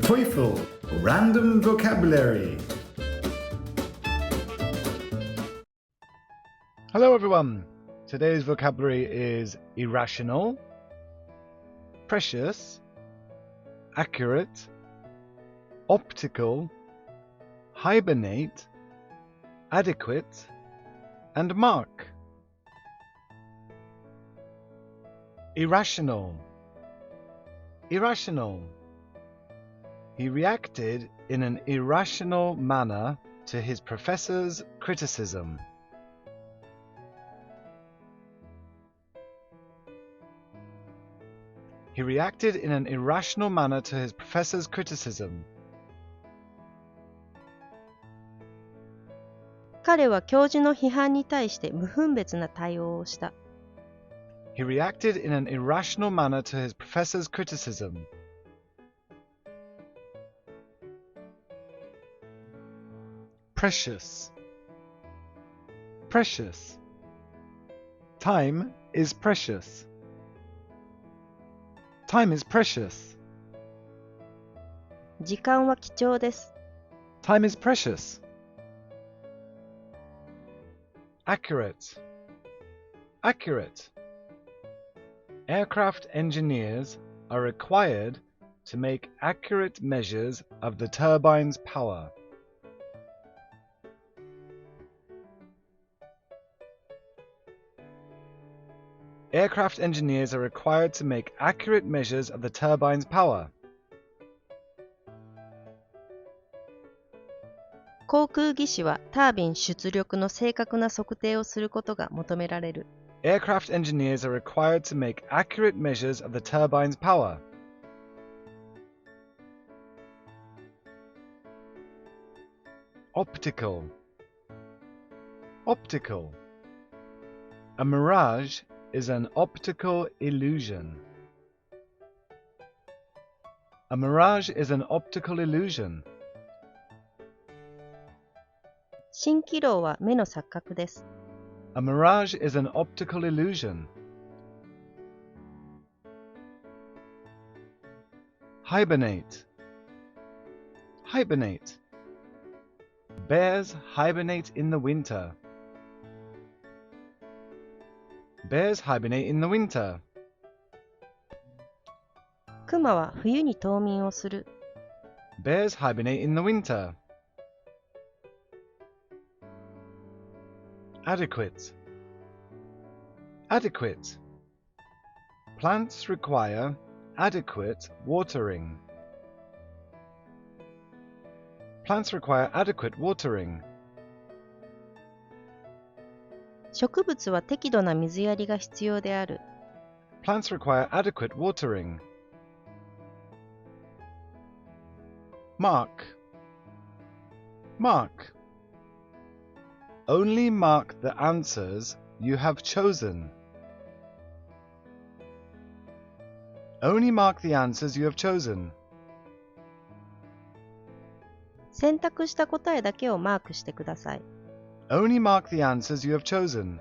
TOEFL Random Vocabulary. Hello everyone. Today's vocabulary is irrational, precious, accurate, optical, hibernate, adequate, and mark. Irrational. Irrational. He reacted in an irrational manner to his professor's criticism. He reacted in an irrational manner to his professor's criticism. 彼は教授の批判に対して無分別な対応をした。He reacted in an irrational manner to his professor's criticism. Precious. Precious. Time is precious. Time is precious. 時間は貴重です。Time is precious. Accurate. Accurate. Aircraft engineers are required to make accurate measures of the turbine's power. Aircraft engineers are required to make accurate measures of the turbine's power. 航空技師はタービン出力の正確な測定をすることが求められる。Aircraft engineers are required to make accurate measures of the turbine's power. Optical. Optical. A mirage is an optical illusion. A mirage is an optical illusion. 蜃気楼は目の錯覚です。A mirage is an optical illusion. Hibernate. Hibernate. Bears hibernate in the winter. Bears hibernate in the winter. クマは冬に冬眠をする。Bears hibernate in the winter. Adequate. Adequate. Plants require adequate watering. Plants require adequate watering. 植物は適度な水やりが必要である。Plants require adequate watering. Mark. Mark. Only mark the answers you have chosen. Only mark the answers you have chosen. 選択した答えだけをマークしてください。Only mark the answers you have chosen.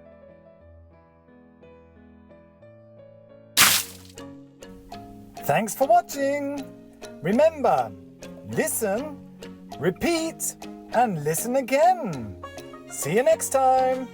Thanks for watching. Remember, listen, repeat, and listen again. See you next time.